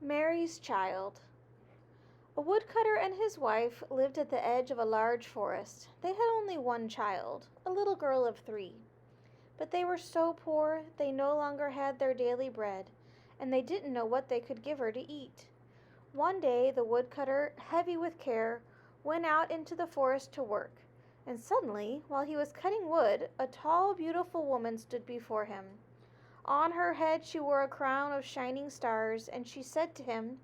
Mary's Child. A woodcutter and his wife lived at the edge of a large forest. They had only one child, a little girl of 3. But they were so poor they no longer had their daily bread, and they didn't know what they could give her to eat. One day the woodcutter, heavy with care, went out into the forest to work, and suddenly, while he was cutting wood, a tall, beautiful woman stood before him. On her head she wore a crown of shining stars, and she said to him,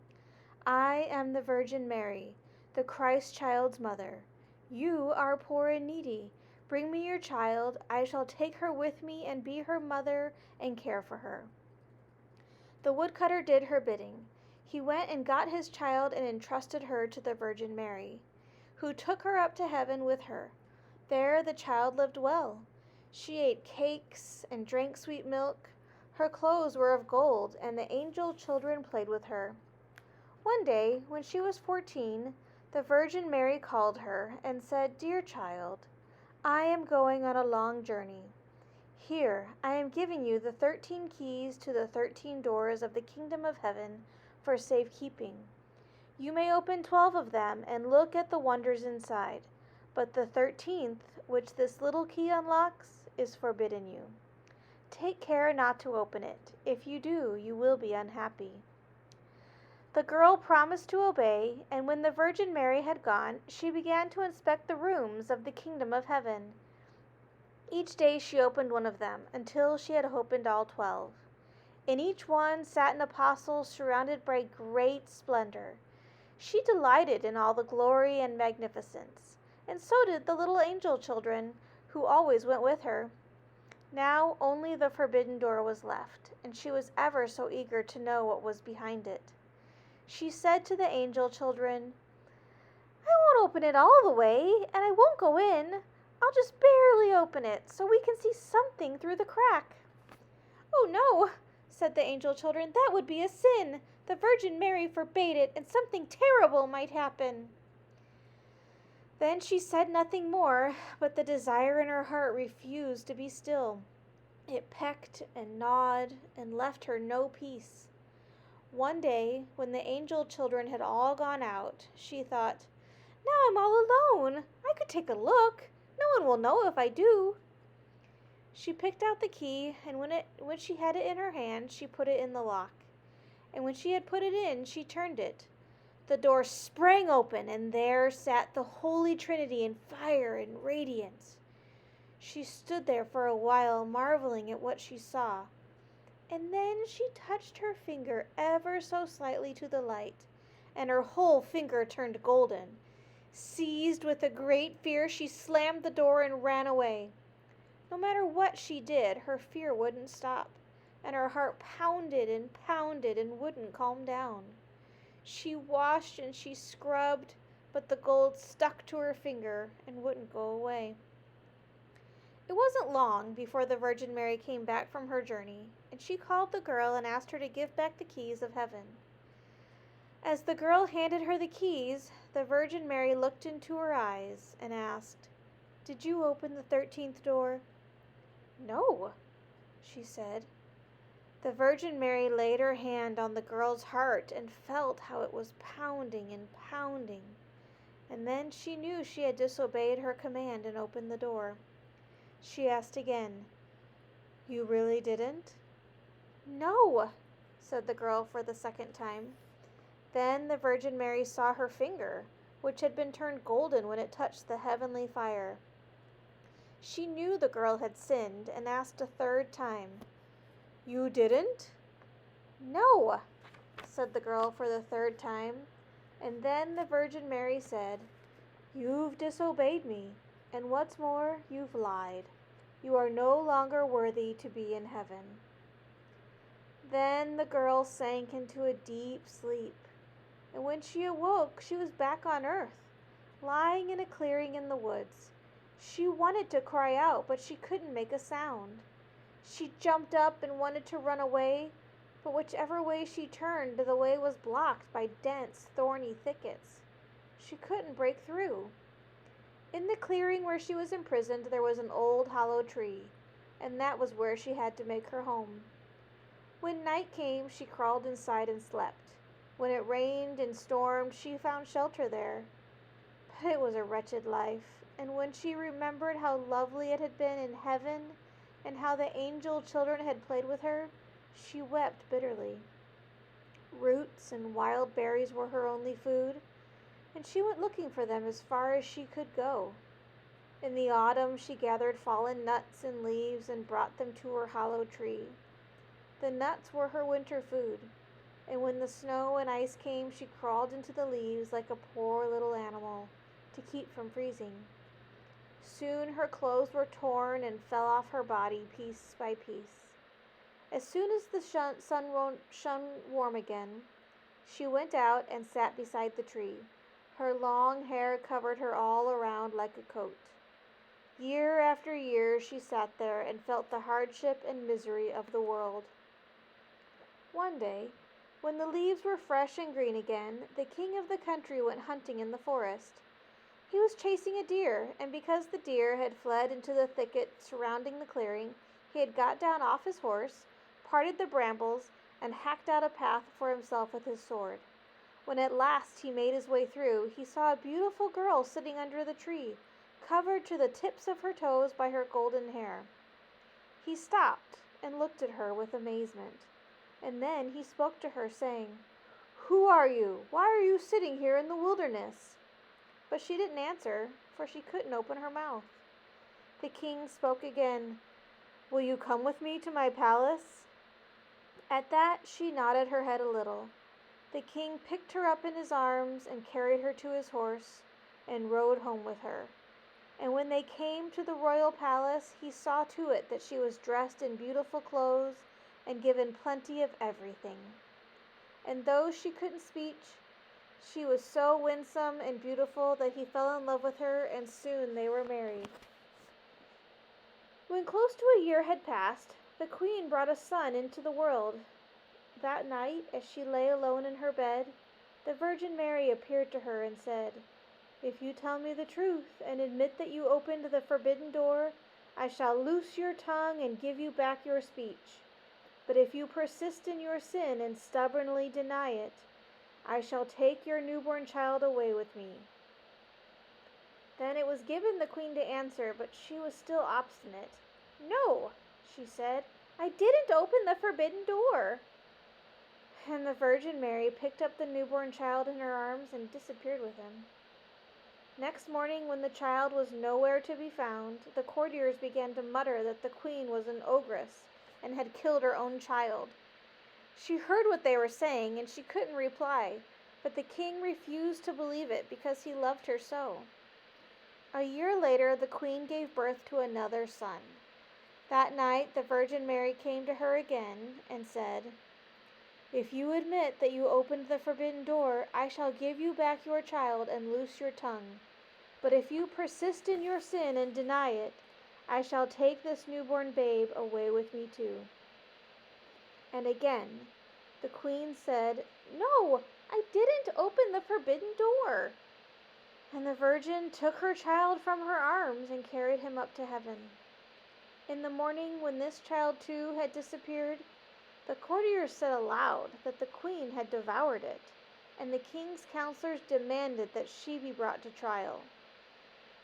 "I am the Virgin Mary, the Christ child's mother. You are poor and needy. Bring me your child. I shall take her with me and be her mother and care for her." The woodcutter did her bidding. He went and got his child and entrusted her to the Virgin Mary, who took her up to heaven with her. There the child lived well. She ate cakes and drank sweet milk. Her clothes were of gold, and the angel children played with her. One day, when she was 14, the Virgin Mary called her and said, "Dear child, I am going on a long journey. Here, I am giving you the 13 keys to the 13 doors of the kingdom of heaven for safekeeping. You may open 12 of them and look at the wonders inside, but the 13th, which this little key unlocks, is forbidden you. Take care not to open it. If you do, you will be unhappy." The girl promised to obey, and when the Virgin Mary had gone, she began to inspect the rooms of the kingdom of heaven. Each day she opened one of them, until she had opened all 12. In each one sat an apostle surrounded by great splendor. She delighted in all the glory and magnificence, and so did the little angel children, who always went with her. Now only the forbidden door was left, and she was ever so eager to know what was behind it. She said to the angel children, "I won't open it all the way, and I won't go in. I'll just barely open it, so we can see something through the crack." "Oh no," said the angel children, "that would be a sin. The Virgin Mary forbade it, and something terrible might happen." Then she said nothing more, but the desire in her heart refused to be still. It pecked and gnawed and left her no peace. One day, when the angel children had all gone out, she thought, "Now I'm all alone. I could take a look. No one will know if I do." She picked out the key, and when she had it in her hand, she put it in the lock. And when she had put it in, she turned it. The door sprang open, and there sat the Holy Trinity in fire and radiance. She stood there for a while, marveling at what she saw. And then she touched her finger ever so slightly to the light, and her whole finger turned golden. Seized with a great fear, she slammed the door and ran away. No matter what she did, her fear wouldn't stop, and her heart pounded and wouldn't calm down. She washed and she scrubbed, but the gold stuck to her finger and wouldn't go away. It wasn't long before the Virgin Mary came back from her journey, and she called the girl and asked her to give back the keys of heaven. As the girl handed her the keys, the Virgin Mary looked into her eyes and asked, "Did you open the 13th door?" "No," she said. The Virgin Mary laid her hand on the girl's heart and felt how it was pounding and pounding. And then she knew she had disobeyed her command and opened the door. She asked again, "You really didn't?" "No," said the girl for the second time. Then the Virgin Mary saw her finger, which had been turned golden when it touched the heavenly fire. She knew the girl had sinned and asked a third time, "You didn't?" "No," said the girl for the third time. And then the Virgin Mary said, "You've disobeyed me, and what's more, you've lied. You are no longer worthy to be in heaven." Then the girl sank into a deep sleep, and when she awoke, she was back on earth, lying in a clearing in the woods. She wanted to cry out, but she couldn't make a sound. She jumped up and wanted to run away, but whichever way she turned, the way was blocked by dense, thorny thickets. She couldn't break through. In the clearing where she was imprisoned, there was an old hollow tree, and that was where she had to make her home. When night came, she crawled inside and slept. When it rained and stormed, she found shelter there. But it was a wretched life, and when she remembered how lovely it had been in heaven and how the angel children had played with her, she wept bitterly. Roots and wild berries were her only food, and she went looking for them as far as she could go. In the autumn she gathered fallen nuts and leaves and brought them to her hollow tree. The nuts were her winter food, and when the snow and ice came she crawled into the leaves like a poor little animal to keep from freezing. Soon her clothes were torn and fell off her body piece by piece. As soon as the sun shone warm again, she went out and sat beside the tree. Her long hair covered her all around like a coat. Year after year she sat there and felt the hardship and misery of the world. One day, when the leaves were fresh and green again, the king of the country went hunting in the forest. He was chasing a deer, and because the deer had fled into the thicket surrounding the clearing, he had got down off his horse, parted the brambles, and hacked out a path for himself with his sword. When at last he made his way through, he saw a beautiful girl sitting under the tree, covered to the tips of her toes by her golden hair. He stopped and looked at her with amazement, and then he spoke to her, saying, "Who are you? Why are you sitting here in the wilderness?" But she didn't answer, for she couldn't open her mouth. The king spoke again, "Will you come with me to my palace?" At that she nodded her head a little. The king picked her up in his arms and carried her to his horse and rode home with her. And when they came to the royal palace, he saw to it that she was dressed in beautiful clothes and given plenty of everything. And though she couldn't speak, she was so winsome and beautiful that he fell in love with her, and soon they were married. When close to a year had passed, the queen brought a son into the world. That night, as she lay alone in her bed, the Virgin Mary appeared to her and said, "If you tell me the truth and admit that you opened the forbidden door, I shall loose your tongue and give you back your speech. But if you persist in your sin and stubbornly deny it, I shall take your newborn child away with me." Then it was given the queen to answer, but she was still obstinate. "No," she said, "I didn't open the forbidden door." And the Virgin Mary picked up the newborn child in her arms and disappeared with him. Next morning, when the child was nowhere to be found, the courtiers began to mutter that the queen was an ogress and had killed her own child. She heard what they were saying, and she couldn't reply, but the king refused to believe it because he loved her so. A year later, the queen gave birth to another son. That night, the Virgin Mary came to her again and said, "If you admit that you opened the forbidden door, I shall give you back your child and loose your tongue. But if you persist in your sin and deny it, I shall take this newborn babe away with me too." And again, the queen said, "No, I didn't open the forbidden door." And the Virgin took her child from her arms and carried him up to heaven. In the morning, when this child too had disappeared, the courtiers said aloud that the queen had devoured it, and the king's counselors demanded that she be brought to trial.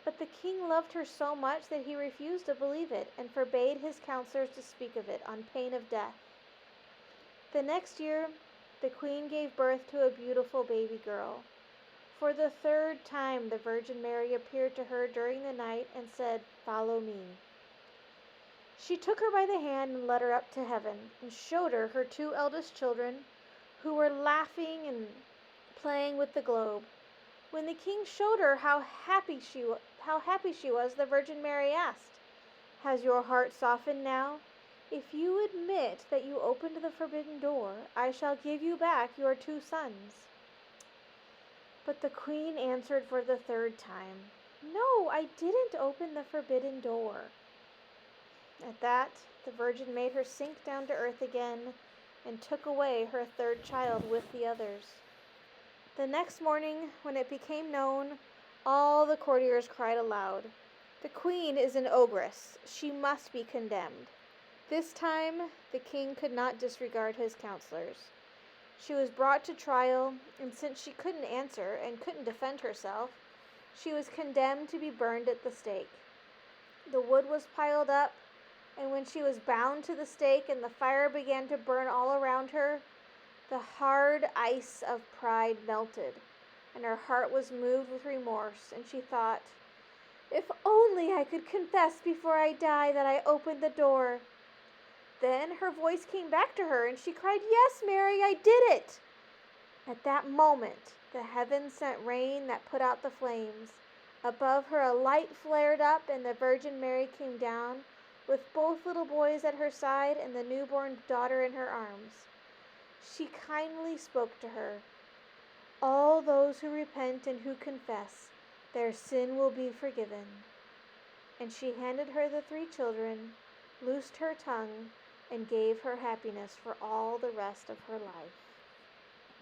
But the king loved her so much that he refused to believe it and forbade his counselors to speak of it on pain of death. The next year, the queen gave birth to a beautiful baby girl. For the third time, the Virgin Mary appeared to her during the night and said, "Follow me." She took her by the hand and led her up to heaven, and showed her her two eldest children, who were laughing and playing with the globe. When the king showed her how happy she was, the Virgin Mary asked, "Has your heart softened now? If you admit that you opened the forbidden door, I shall give you back your two sons." But the queen answered for the third time, "No, I didn't open the forbidden door." At that, the Virgin made her sink down to earth again and took away her third child with the others. The next morning, when it became known, all the courtiers cried aloud, "The queen is an ogress. She must be condemned." This time, the king could not disregard his counselors. She was brought to trial, and since she couldn't answer and couldn't defend herself, she was condemned to be burned at the stake. The wood was piled up, and when she was bound to the stake and the fire began to burn all around her, the hard ice of pride melted, and her heart was moved with remorse, and she thought, "If only I could confess before I die that I opened the door." Then her voice came back to her, and she cried, "Yes, Mary, I did it." At that moment, the heavens sent rain that put out the flames. Above her a light flared up, and the Virgin Mary came down, with both little boys at her side and the newborn daughter in her arms. She kindly spoke to her. "All those who repent and who confess, their sin will be forgiven." And she handed her the 3 children, loosed her tongue, and gave her happiness for all the rest of her life.